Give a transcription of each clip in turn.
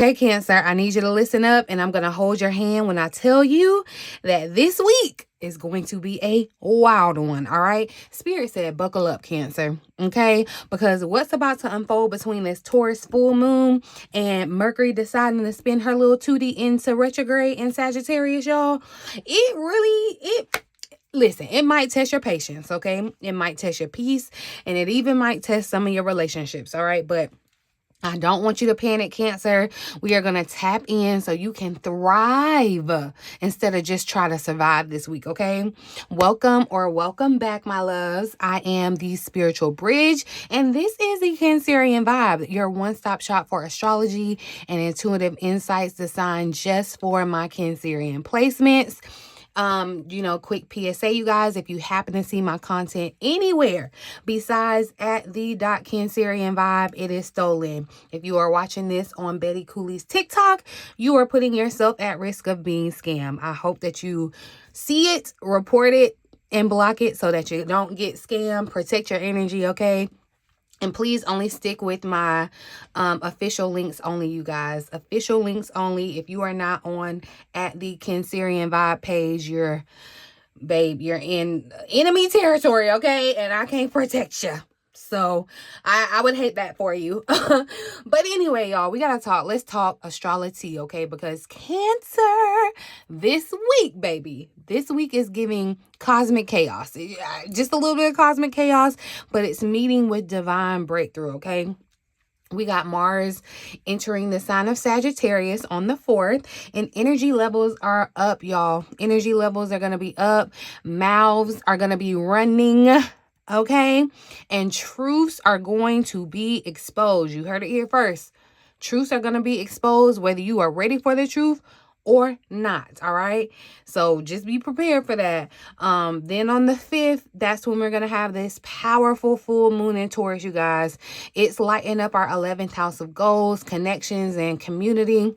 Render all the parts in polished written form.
Okay, Cancer, I need you to listen up, and I'm going to hold your hand when I tell you that this week is going to be a wild one, all right? Spirit said, buckle up, Cancer, okay? Because what's about to unfold between this Taurus full moon and Mercury deciding to spin her little 2D into retrograde in Sagittarius, y'all, listen, it might test your patience, okay? It might test your peace, and it even might test some of your relationships, all right? But I don't want you to panic, Cancer. We are going to tap in so you can thrive instead of just try to survive this week, okay? Welcome back, my loves. I am the Spiritual Bridge, and this is the Cancerian Vibe, your one-stop shop for astrology and intuitive insights designed just for my Cancerian placements. Quick PSA, you guys, if you happen to see my content anywhere besides at the Cancerian Vibe, it is stolen. If you are watching this on Betty Cooley's TikTok, you are putting yourself at risk of being scammed. I hope that you see it, report it, and block it so that you don't get scammed. Protect your energy, okay? And please only stick with my official links only, you guys. Official links only. If you are not on at the Cancerian Vibe page, you're in enemy territory, okay? And I can't protect you. So I would hate that for you. But anyway, y'all, we got to talk. Let's talk astrology, okay? Because Cancer, this week, baby, this week is giving cosmic chaos. Just a little bit of cosmic chaos, but it's meeting with divine breakthrough, okay? We got Mars entering the sign of Sagittarius on the 4th, and energy levels are up, y'all. Energy levels are going to be up. Mouths are going to be running, okay? And truths are going to be exposed. You heard it here first. Truths are going to be exposed, whether you are ready for the truth or not, all right? So just be prepared for that. Then on the 5th, that's when we're going to have this powerful full moon in Taurus, you guys. It's lighting up our 11th house of goals, connections, and community.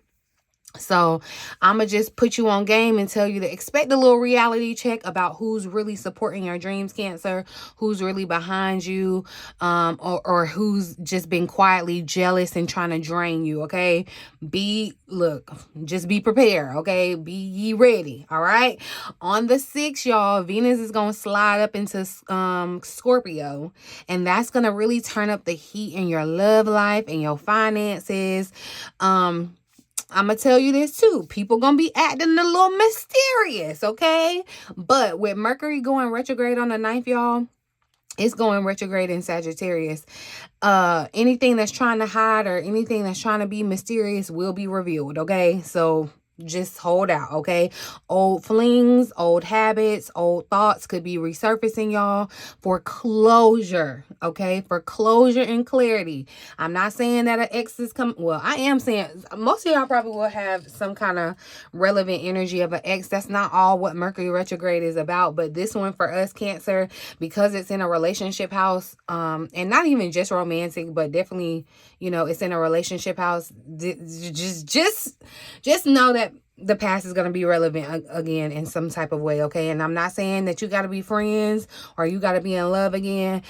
So I'm going to just put you on game and tell you to expect a little reality check about who's really supporting your dreams, Cancer, who's really behind you, or who's just been quietly jealous and trying to drain you, okay? Just be prepared, okay? Be ye ready, all right? On the 6th, y'all, Venus is going to slide up into Scorpio, and that's going to really turn up the heat in your love life and your finances. I'm going to tell you this too. People going to be acting a little mysterious, okay? But with Mercury going retrograde on the 9th, y'all, it's going retrograde in Sagittarius. Anything that's trying to hide or anything that's trying to be mysterious will be revealed, okay? So just hold out, okay? Old flings, old habits, old thoughts could be resurfacing, y'all, for closure, okay? For closure and clarity. I'm not saying that an ex is coming. Well, I am saying most of y'all probably will have some kind of relevant energy of an ex. That's not all what Mercury retrograde is about, but this one for us, Cancer, because it's in a relationship house, and not even just romantic, but definitely, it's in a relationship house. Just know that the past is going to be relevant again in some type of way, okay? And I'm not saying that you got to be friends or you got to be in love again.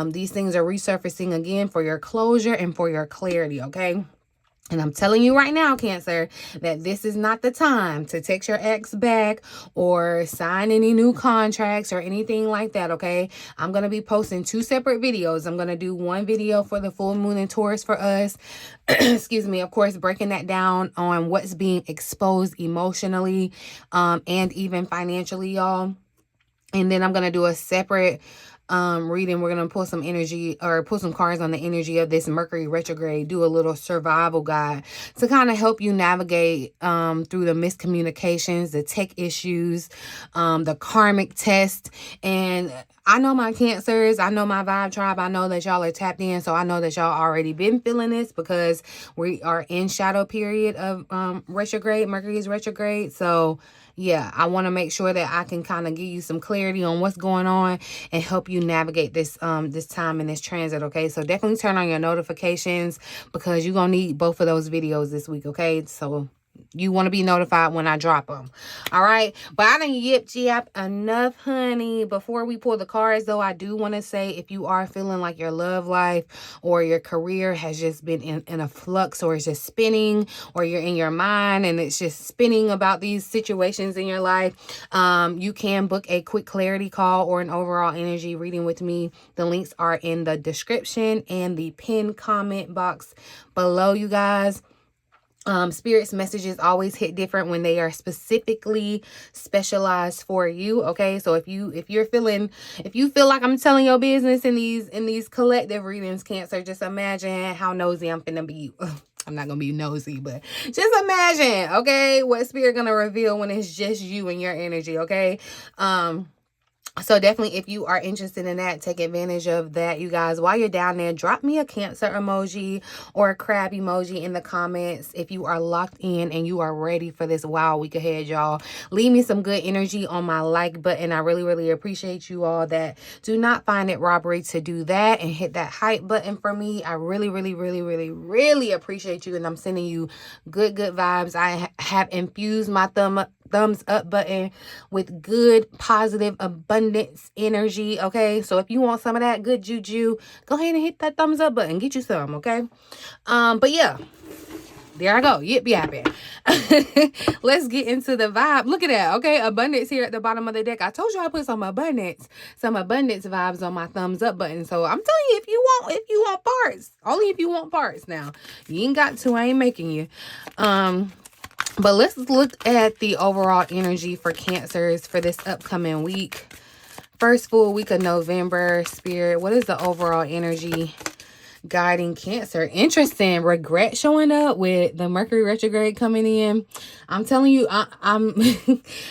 These things are resurfacing again for your closure and for your clarity, okay? And I'm telling you right now, Cancer, that this is not the time to text your ex back or sign any new contracts or anything like that, okay? I'm going to be posting 2 separate videos. I'm going to do one video for the full moon in Taurus for us. Excuse me, of course, breaking that down on what's being exposed emotionally and even financially, y'all. And then I'm going to do a separate reading. We're going to pull some energy or pull some cards on the energy of this Mercury retrograde, do a little survival guide to kind of help you navigate through the miscommunications, the tech issues, the karmic test. And I know my Cancers, I know my vibe tribe, I know that y'all are tapped in, so I know that y'all already been feeling this because we are in shadow period of retrograde. Mercury's retrograde. So yeah, I want to make sure that I can kind of give you some clarity on what's going on and help you navigate this this time in this transit, okay? So definitely turn on your notifications because you're going to need both of those videos this week, okay? So You want to be notified when I drop them. All right. But I done yip enough, honey. Before we pull the cards, though, I do want to say, if you are feeling like your love life or your career has just been in a flux, or it's just spinning, or you're in your mind and it's just spinning about these situations in your life, you can book a quick clarity call or an overall energy reading with me. The links are in the description and the pinned comment box below, you guys. Spirit's messages always hit different when they are specifically specialized for you. Okay, so if you feel like I'm telling your business in these collective readings, Cancer, just imagine how nosy I'm finna be. I'm not gonna be nosy, but just imagine, okay, what Spirit gonna reveal when it's just you and your energy. Okay. So definitely, if you are interested in that, take advantage of that, you guys. While you're down there, drop me a Cancer emoji or a crab emoji in the comments if you are locked in and you are ready for this wild week ahead, y'all. Leave me some good energy on my like button. I really, really appreciate you all that do not find it robbery to do that and hit that hype button for me. I really, really, really, really, really appreciate you, and I'm sending you good vibes. I have infused my thumbs up button with good, positive, abundance energy. Okay, so if you want some of that good juju, go ahead and hit that thumbs up button, get you some. Okay, but yeah, there I go, yip yapping. Let's get into the vibe. Look at that. Okay, abundance here at the bottom of the deck. I told you I put some abundance vibes on my thumbs up button. So I'm telling you, if you want parts, only if you want parts. Now you ain't got to, I ain't making you. But let's look at the overall energy for Cancers for this upcoming week. First full week of November, Spirit. What is the overall energy guiding Cancer? Interesting. Regret showing up with the Mercury retrograde coming in. I'm telling you, I'm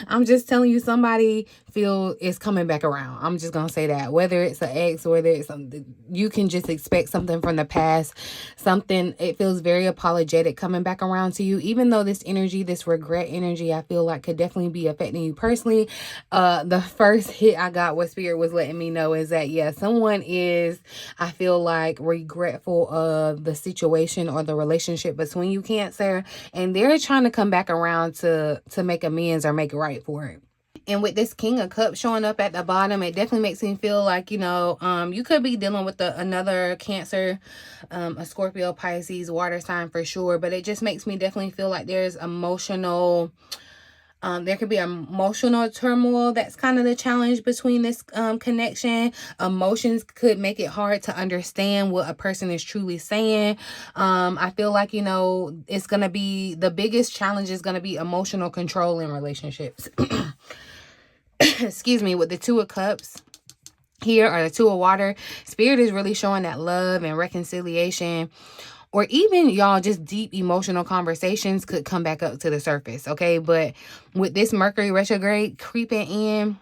I'm just telling you, somebody feel it's coming back around. I'm just gonna say that. Whether it's an ex, whether it's something, you can just expect something from the past. Something, it feels very apologetic coming back around to you. Even though this energy, this regret energy, I feel like could definitely be affecting you personally. The first hit I got, what Spirit was letting me know, is that yeah, someone is, I feel like, regretful of the situation or the relationship between you, Cancer, and they're trying to come back around to make amends or make it right for it. And with this King of Cups showing up at the bottom, it definitely makes me feel like, you could be dealing with another Cancer, a Scorpio, Pisces, water sign for sure. But it just makes me definitely feel like there's emotional, there could be emotional turmoil. That's kind of the challenge between this connection. Emotions could make it hard to understand what a person is truly saying. I feel like, it's going to be, the biggest challenge is going to be emotional control in relationships. Excuse me, with the Two of Cups here, or the Two of Water, Spirit is really showing that love and reconciliation, or even, y'all, just deep emotional conversations could come back up to the surface. Okay, but with this Mercury retrograde creeping in,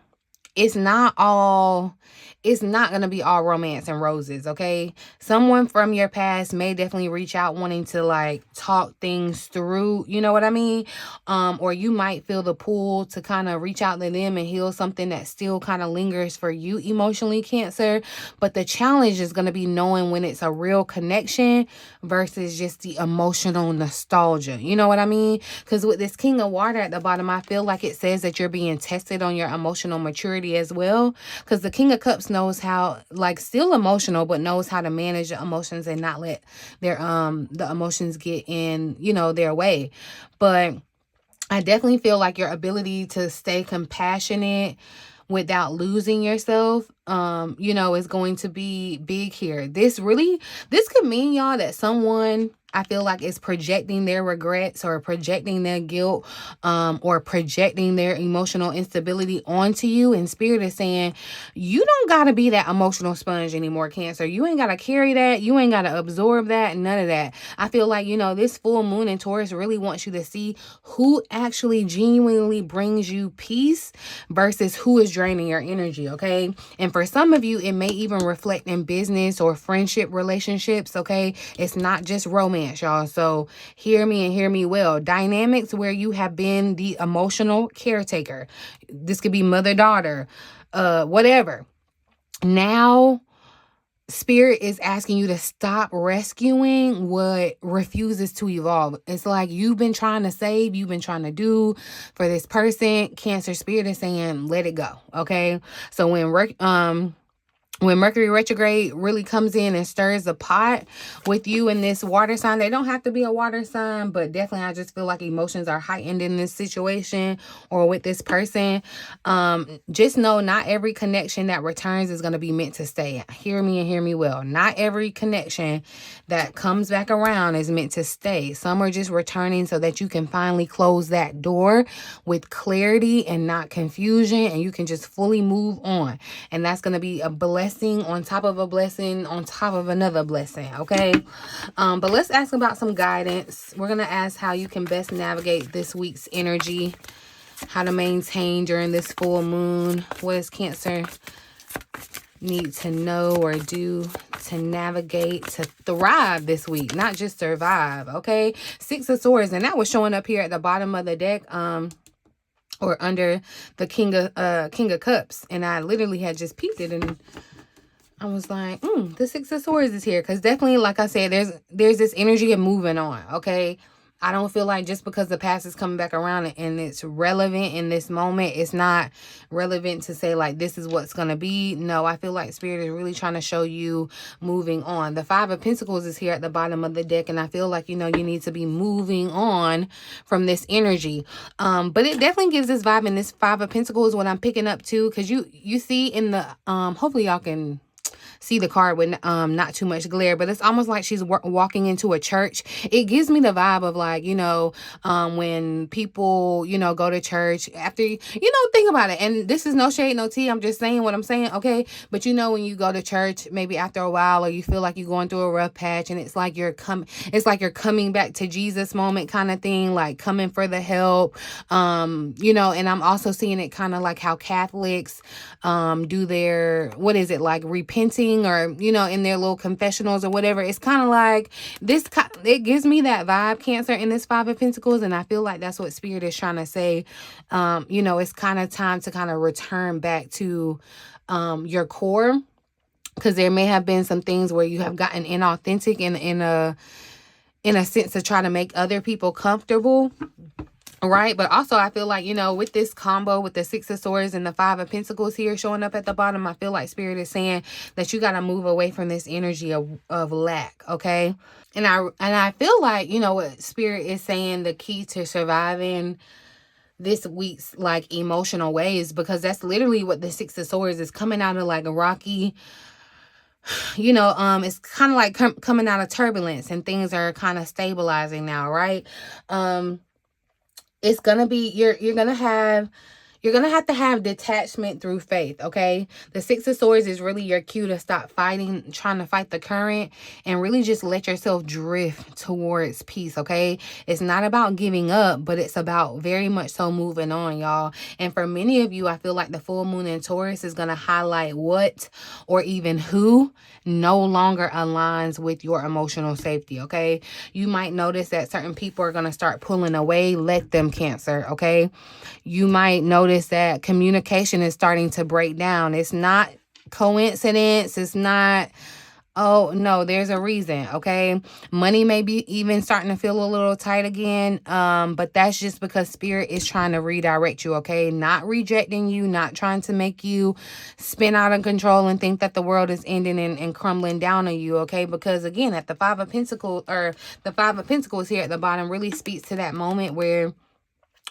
it's not going to be all romance and roses. Okay, someone from your past may definitely reach out wanting to like talk things through, you know what I mean? Or you might feel the pull to kind of reach out to them and heal something that still kind of lingers for you emotionally, Cancer. But the challenge is going to be knowing when it's a real connection versus just the emotional nostalgia, you know what I mean? Because with this King of Water at the bottom, I feel like it says that you're being tested on your emotional maturity as well, because the King of Cups knows how, like, still emotional, but knows how to manage the emotions and not let their the emotions get in, their way. But I definitely feel like your ability to stay compassionate without losing yourself, is going to be big here. This could mean, y'all, that someone, I feel like, is projecting their regrets or projecting their guilt, or projecting their emotional instability onto you. And Spirit is saying, you don't got to be that emotional sponge anymore, Cancer. You ain't got to carry that. You ain't got to absorb that. None of that. I feel like, this full moon in Taurus really wants you to see who actually genuinely brings you peace versus who is draining your energy. Okay. And for some of you, it may even reflect in business or friendship relationships. Okay. It's not just romance, y'all. So hear me and hear me well. Dynamics where you have been the emotional caretaker. This could be mother-daughter, whatever. Now Spirit is asking you to stop rescuing what refuses to evolve. It's like you've been trying to save, you've been trying to do for this person. Cancer spirit is saying, let it go. Okay. So when Mercury retrograde really comes in and stirs the pot with you in this water sign, they don't have to be a water sign, but definitely I just feel like emotions are heightened in this situation or with this person. Just know not every connection that returns is going to be meant to stay. Hear me and hear me well. Not every connection that comes back around is meant to stay. Some are just returning so that you can finally close that door with clarity and not confusion, and you can just fully move on. And that's going to be a blessing on top of a blessing on top of another blessing. Okay. But let's ask about some guidance. We're going to ask how you can best navigate this week's energy, how to maintain during this full moon. What does Cancer need to know or do to navigate, to thrive this week, not just survive? Okay. 6 of Swords, and that was showing up here at the bottom of the deck, or under the King of Cups, and I literally had just peeped it, and I was like, the 6 of Swords is here. Because definitely, like I said, there's this energy of moving on, okay? I don't feel like just because the past is coming back around and it's relevant in this moment, it's not relevant to say, like, this is what's going to be. No, I feel like Spirit is really trying to show you moving on. The 5 of Pentacles is here at the bottom of the deck, and I feel like, you know, you need to be moving on from this energy. But it definitely gives this vibe, and this 5 of Pentacles, what I'm picking up too, because you see in the, hopefully y'all can see the card with not too much glare, but it's almost like she's walking into a church. It gives me the vibe of, like, you know, when people, you know, go to church after, you know, think about it. And this is no shade, no tea. I'm just saying what I'm saying. Okay. But you know, when you go to church, maybe after a while, or you feel like you're going through a rough patch, and it's like you're coming back to Jesus moment kind of thing, like coming for the help. You know, and I'm also seeing it kind of like how Catholics do their, what is it, like repenting, or, you know, in their little confessionals or whatever. It's kind of like this, it gives me that vibe, Cancer, in this 5 of Pentacles. And I feel like that's what Spirit is trying to say. You know, it's kind of time to kind of return back to your core, because there may have been some things where you have gotten inauthentic in a sense to try to make other people comfortable. Right. But also, I feel like, you know, with this combo with the 6 of Swords and the 5 of Pentacles here showing up at the bottom, I feel like Spirit is saying that you got to move away from this energy of lack. Okay. And I feel like, you know, what Spirit is saying, the key to surviving this week's, like, emotional ways, because that's literally what the 6 of Swords is coming out of, like a rocky, you know, it's kind of like coming out of turbulence, and things are kind of stabilizing now. Right. It's gonna be, you're gonna have to have detachment through faith. Okay. The 6 of Swords is really your cue to stop trying to fight the current, and really just let yourself drift towards peace. Okay. It's not about giving up, but it's about very much so moving on, y'all. And for many of you, I feel like the full moon in Taurus is going to highlight what, or even who, no longer aligns with your emotional safety. Okay. You might notice that certain people are going to start pulling away. Let them, Cancer. Okay. You might notice that communication is starting to break down. It's not coincidence. It's not, oh no, there's a reason. Okay. Money may be even starting to feel a little tight again. But that's just because Spirit is trying to redirect you. Okay. Not rejecting you, not trying to make you spin out of control and think that the world is ending and crumbling down on you. Okay. Because again, at the 5 of Pentacles, or the 5 of Pentacles here at the bottom, really speaks to that moment where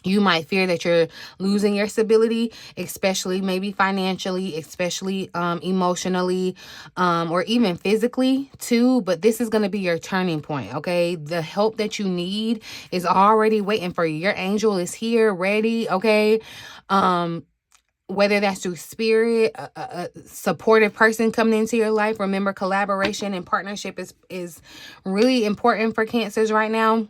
you might fear that you're losing your stability, especially maybe financially, especially emotionally, or even physically too. But this is going to be your turning point. Okay. The help that you need is already waiting for you. Your angel is here, ready. Okay. Whether that's through Spirit, a supportive person coming into your life. Remember, collaboration and partnership is really important for Cancers right now.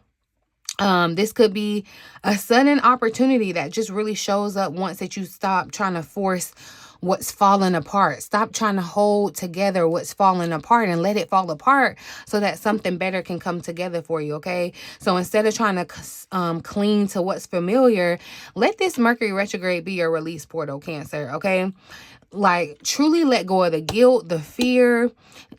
This could be a sudden opportunity that just really shows up once that you stop trying to force what's falling apart. Stop trying to hold together what's falling apart, and let it fall apart so that something better can come together for you. Okay. So instead of trying to cling to what's familiar, let this Mercury retrograde be your release portal, Cancer. Okay. Like, truly let go of the guilt, the fear,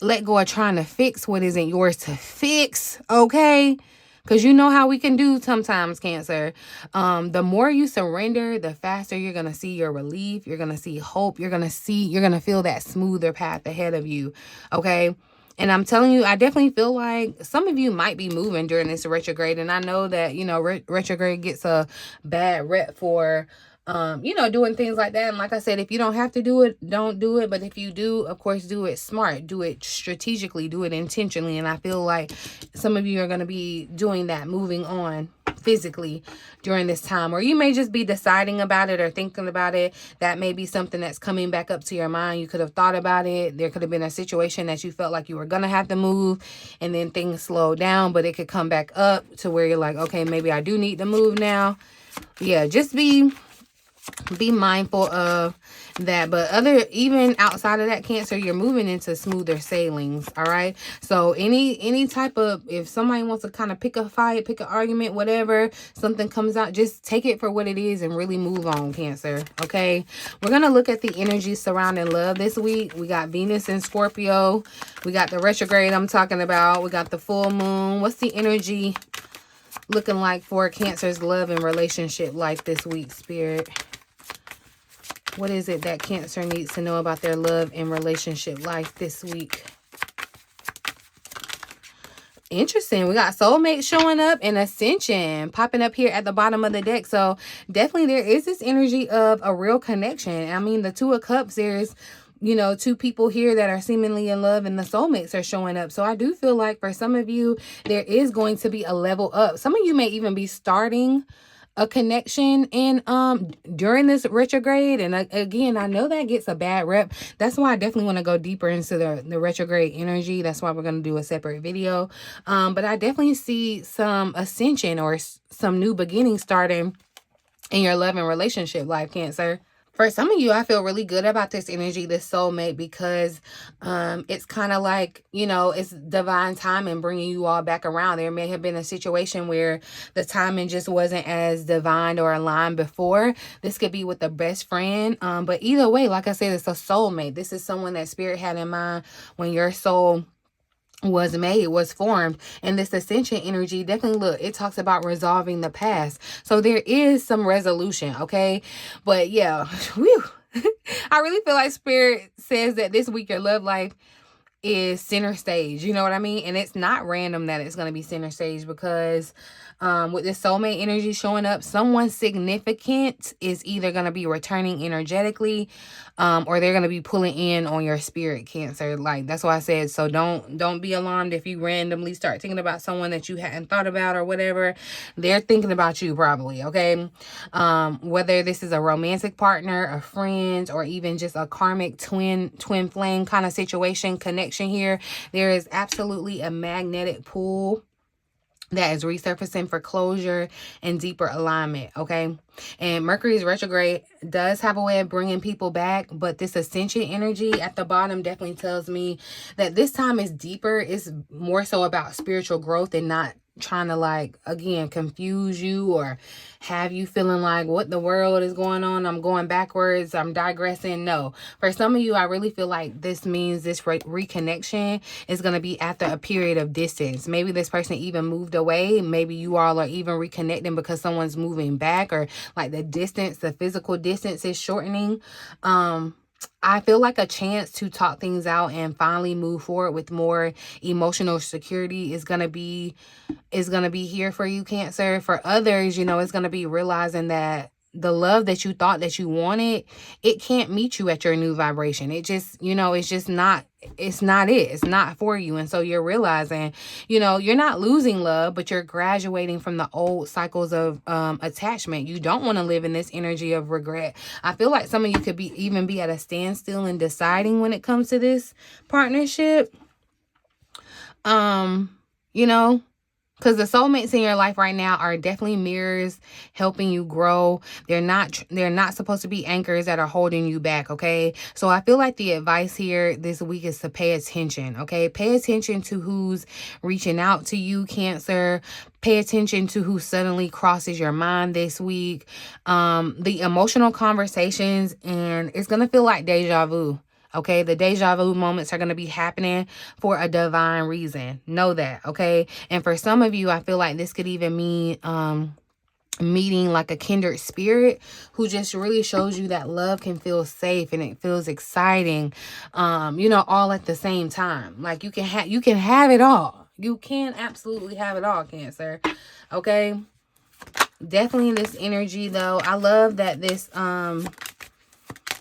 let go of trying to fix what isn't yours to fix, okay? Because you know how we can do sometimes, Cancer. The more you surrender, the faster you're going to see your relief. You're going to see hope. You're going to feel that smoother path ahead of you, okay? And I'm telling you, I definitely feel like some of you might be moving during this retrograde. And I know that, you know, retrograde gets a bad rep for you know, doing things like that. And like I said, if you don't have to do it, don't do it. But if you do, of course, do it smart, do it strategically, do it intentionally. And I feel like some of you are going to be doing that, moving on physically during this time, or you may just be deciding about it or thinking about it. That may be something that's coming back up to your mind. You could have thought about it. There could have been a situation that you felt like you were going to have to move, and then things slowed down, but it could come back up to where you're like, okay, maybe I do need to move now. Yeah, just be mindful of that. But even outside of that, Cancer, you're moving into smoother sailings. All right, so any type of, if somebody wants to kind of pick a fight, pick an argument, whatever, something comes out, just take it for what it is and really move on, Cancer. Okay, we're gonna look at the energy surrounding love this week. We got Venus in Scorpio, we got the retrograde I'm talking about, we got the full moon. What's the energy looking like for Cancer's love and relationship life this week, Spirit? What is it that Cancer needs to know about their love and relationship life this week? Interesting. We got soulmate showing up and ascension popping up here at the bottom of the deck. So definitely there is this energy of a real connection. I mean, the Two of Cups, there's, you know, two people here that are seemingly in love, and the soulmates are showing up. So I do feel like for some of you, there is going to be a level up. Some of you may even be starting a connection in during this retrograde. And again, I know that gets a bad rep. That's why I definitely want to go deeper into the retrograde energy. That's why we're going to do a separate video. But I definitely see some ascension or some new beginning starting in your love and relationship life, Cancer. For some of you, I feel really good about this energy, this soulmate, because it's kind of like, you know, it's divine timing bringing you all back around. There may have been a situation where the timing just wasn't as divine or aligned before. This could be with a best friend. But either way, like I said, it's a soulmate. This is someone that Spirit had in mind when your soul was formed. And this ascension energy, definitely, look, it talks about resolving the past. So there is some resolution, okay? But yeah, whew. I really feel like Spirit says that this week your love life is center stage. You know what I mean? And it's not random that it's going to be center stage, because with this soulmate energy showing up, someone significant is either going to be returning energetically, or they're going to be pulling in on your spirit, Cancer. Like, that's why I said, so don't be alarmed if you randomly start thinking about someone that you hadn't thought about or whatever. They're thinking about you probably, okay? Whether this is a romantic partner, a friend, or even just a karmic twin flame kind of situation, connection here, there is absolutely a magnetic pull that is resurfacing for closure and deeper alignment, okay? And Mercury's retrograde does have a way of bringing people back, but this ascension energy at the bottom definitely tells me that this time is deeper. It's more so about spiritual growth and not trying to, like, again, confuse you or have you feeling like, what the world is going on? I'm going backwards. I'm digressing. No. For some of you, I really feel like this means this reconnection is going to be after a period of distance. Maybe this person even moved away. Maybe you all are even reconnecting because someone's moving back, or like the distance, the physical distance is shortening. I feel like a chance to talk things out and finally move forward with more emotional security is going to be here for you, Cancer. For others, you know, it's going to be realizing that the love that you thought that you wanted, it can't meet you at your new vibration. It just, you know, it's just not, it's not for you. And so you're realizing, you know, you're not losing love, but you're graduating from the old cycles of attachment. You don't want to live in this energy of regret. I feel like some of you could even be at a standstill in deciding when it comes to this partnership. You know, Because the soulmates in your life right now are definitely mirrors helping you grow. They're not supposed to be anchors that are holding you back, okay? So I feel like the advice here this week is to pay attention, okay? Pay attention to who's reaching out to you, Cancer. Pay attention to who suddenly crosses your mind this week. The emotional conversations, and it's going to feel like deja vu. Okay, the deja vu moments are going to be happening for a divine reason. Know that, okay? And for some of you, I feel like this could even mean meeting like a kindred spirit who just really shows you that love can feel safe and it feels exciting, you know, all at the same time. Like you can have it all. You can absolutely have it all, Cancer. Okay? Definitely this energy though. I love that this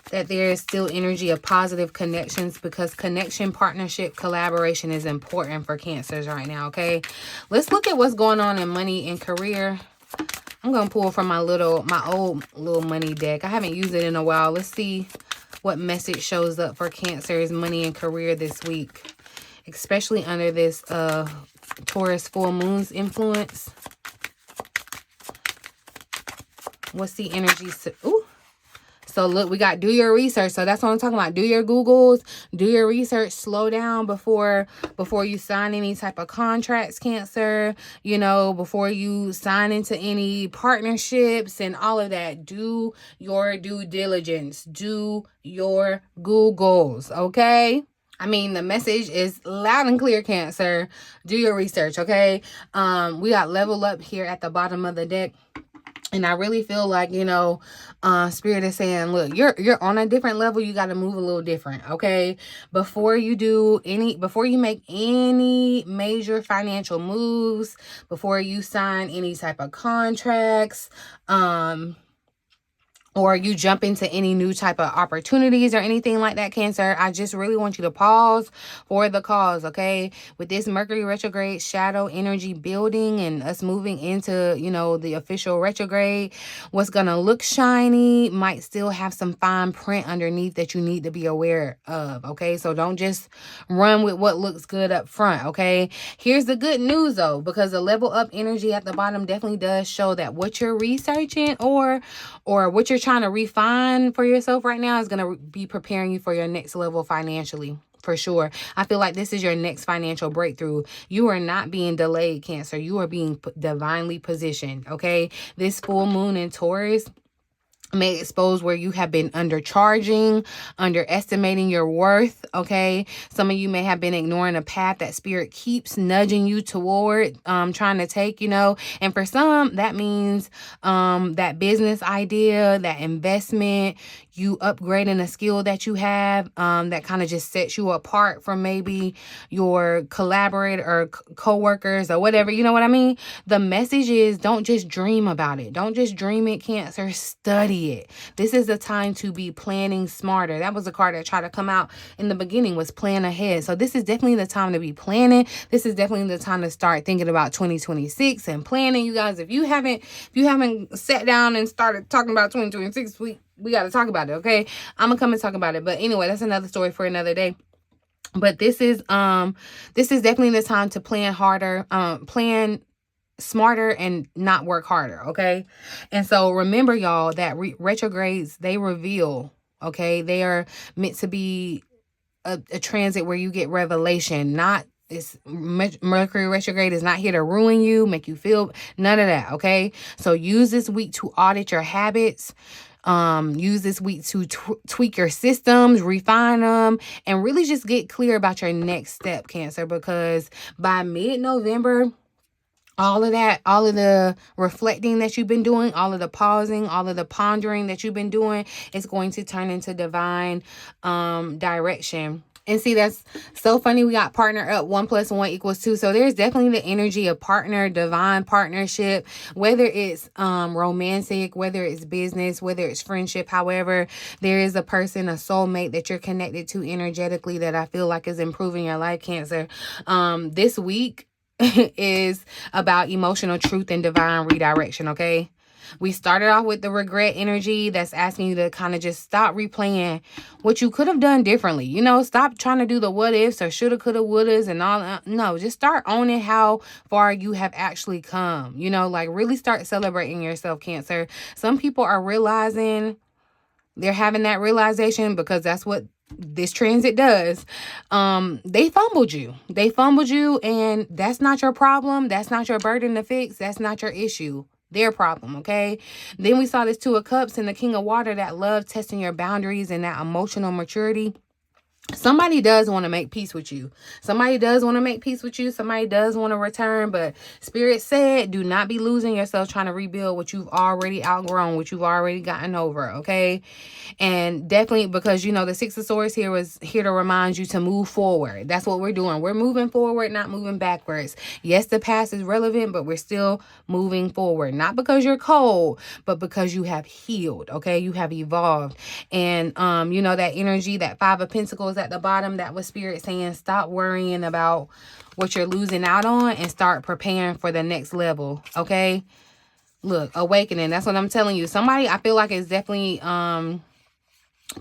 that there is still energy of positive connections, because connection, partnership, collaboration is important for Cancers right now, okay? Let's look at what's going on in money and career. I'm going to pull from my old little money deck. I haven't used it in a while. Let's see what message shows up for Cancer's money and career this week, especially under this Taurus full moon's influence. What's the energy? Ooh. So look, we got do your research. So that's what I'm talking about. Do your Googles, do your research, slow down before you sign any type of contracts, Cancer, you know, before you sign into any partnerships and all of that. Do your due diligence, do your Googles, okay? I mean, the message is loud and clear, Cancer. Do your research, okay? We got level up here at the bottom of the deck. And I really feel like, you know, Spirit is saying, look, you're on a different level. You got to move a little different, okay? Before you make any major financial moves, before you sign any type of contracts, or you jump into any new type of opportunities or anything like that, Cancer, I just really want you to pause for the cause, okay? With this Mercury retrograde shadow energy building and us moving into, you know, the official retrograde, what's going to look shiny might still have some fine print underneath that you need to be aware of, okay? So don't just run with what looks good up front, okay? Here's the good news, though, because the level up energy at the bottom definitely does show that what you're researching or what you're trying to refine for yourself right now is going to be preparing you for your next level financially, for sure. I feel like this is your next financial breakthrough. You are not being delayed, Cancer. You are being divinely positioned, okay? This full moon in Taurus may expose where you have been undercharging, underestimating your worth, okay? Some of you may have been ignoring a path that Spirit keeps nudging you toward, trying to take, you know. And for some, that means that business idea, that investment, you upgrading a skill that you have, that kind of just sets you apart from maybe your collaborator or co-workers or whatever, you know what I mean? The message is, don't just dream about it. Don't just dream it, Cancer. Study it. This is the time to be planning smarter. That was a card that tried to come out in the beginning, was plan ahead. So this is definitely the time to be planning. This is definitely the time to start thinking about 2026 and planning. You guys, if you haven't sat down and started talking about 2026, we got to talk about it, okay? I'm gonna come and talk about it. But anyway, that's another story for another day. But this is definitely the time to plan harder, plan smarter, and not work harder, okay? And so remember, y'all, that retrogrades, they reveal, okay? They are meant to be a transit where you get revelation. Not this Mercury retrograde is not here to ruin you, make you feel, none of that, okay? So use this week to audit your habits. Use this week to tweak your systems, refine them, and really just get clear about your next step, Cancer, because by mid-November, all of the reflecting that you've been doing, all of the pausing, all of the pondering that you've been doing is going to turn into divine direction. And see, that's so funny. We got partner up, 1 + 1 = 2. So there's definitely the energy of partner, divine partnership, whether it's romantic, whether it's business, whether it's friendship. However, there is a person, a soulmate that you're connected to energetically that I feel like is improving your life, Cancer. This week is about emotional truth and divine redirection, okay? We started off with the regret energy that's asking you to kind of just stop replaying what you could have done differently. You know, stop trying to do the what ifs or shoulda, coulda, wouldas and all that. No, just start owning how far you have actually come. You know, like really start celebrating yourself, Cancer. Some people are realizing they're having that realization because that's what this transit does. They fumbled you. They fumbled you, and that's not your problem. That's not your burden to fix. That's not your issue. Their problem, okay? Then we saw this Two of Cups and the King of Water, that love testing your boundaries and that emotional maturity. Somebody does want to make peace with you. Somebody does want to make peace with you. Somebody does want to return. But Spirit said, do not be losing yourself trying to rebuild what you've already outgrown, what you've already gotten over, okay? And definitely, because, you know, the Six of Swords here was here to remind you to move forward. That's what we're doing. We're moving forward, not moving backwards. Yes, the past is relevant, but we're still moving forward. Not because you're cold, but because you have healed, okay? You have evolved. And, you know, that energy, that Five of Pentacles at the bottom, that was Spirit saying stop worrying about what you're losing out on and start preparing for the next level, okay? Look, awakening, that's what I'm telling you. Somebody, I feel like, is definitely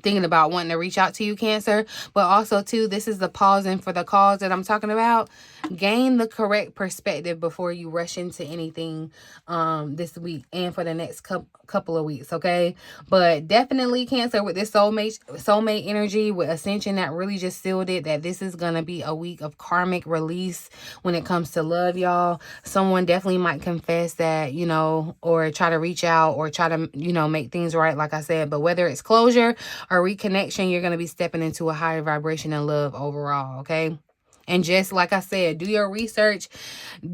thinking about wanting to reach out to you, Cancer. But also too, this is the pausing for the cause that I'm talking about. Gain the correct perspective before you rush into anything this week and for the next couple of weeks, okay? But definitely, Cancer, with this soulmate energy with Ascension, that really just sealed it, that this is gonna be a week of karmic release when it comes to love, y'all. Someone definitely might confess that, you know, or try to reach out or try to, you know, make things right, like I said. But whether it's closure or reconnection, you're going to be stepping into a higher vibration in love overall, okay? And just like I said, do your research,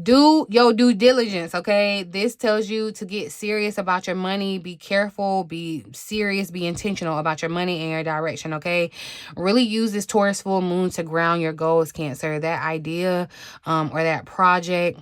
do your due diligence, okay? This tells you to get serious about your money. Be careful, be serious, be intentional about your money and your direction, okay? Really use this Taurus full moon to ground your goals, Cancer. That idea or that project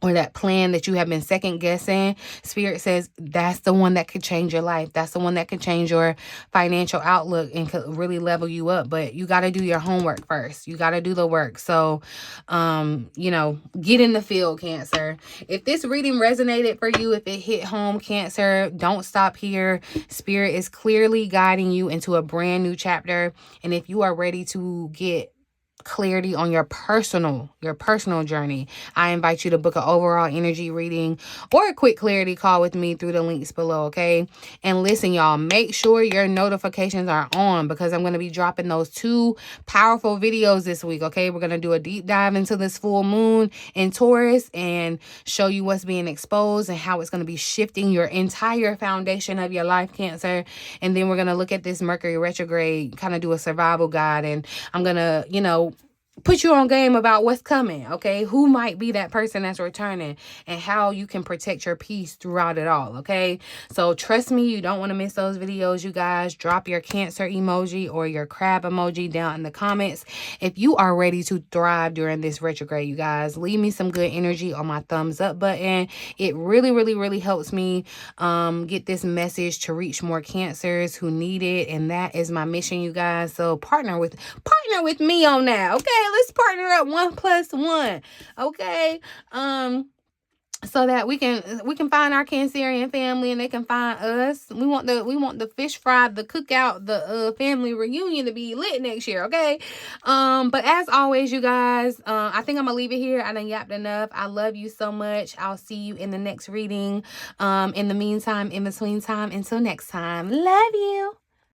or that plan that you have been second guessing, Spirit says that's the one that could change your life. That's the one that could change your financial outlook and could really level you up. But you got to do your homework first. You got to do the work. So, you know, get in the field, Cancer. If this reading resonated for you, if it hit home, Cancer, don't stop here. Spirit is clearly guiding you into a brand new chapter. And if you are ready to get clarity on your personal journey, I invite you to book an overall energy reading or a quick clarity call with me through the links below, okay? And listen, y'all, make sure your notifications are on because I'm going to be dropping those 2 powerful videos this week, okay? We're going to do a deep dive into this full moon in Taurus and show you what's being exposed and how it's going to be shifting your entire foundation of your life, Cancer. And then we're going to look at this Mercury retrograde, kind of do a survival guide, and I'm going to, you know, put you on game about what's coming, okay? Who might be that person that's returning and how you can protect your peace throughout it all, okay? So trust me, you don't want to miss those videos, you guys. Drop your Cancer emoji or your crab emoji down in the comments if you are ready to thrive during this retrograde, you guys. Leave me some good energy on my thumbs up button. It really, really, really helps me get this message to reach more Cancers who need it, and that is my mission, you guys. So partner with me on that, okay? Let's partner up 1 + 1, okay? So that we can find our Cancerian family and they can find us. We want the fish fry, the cookout, the family reunion to be lit next year, okay? But as always, you guys, I think I'm gonna leave it here. I done yapped enough. I love you so much. I'll see you in the next reading. In the meantime, in between time, until next time, love you.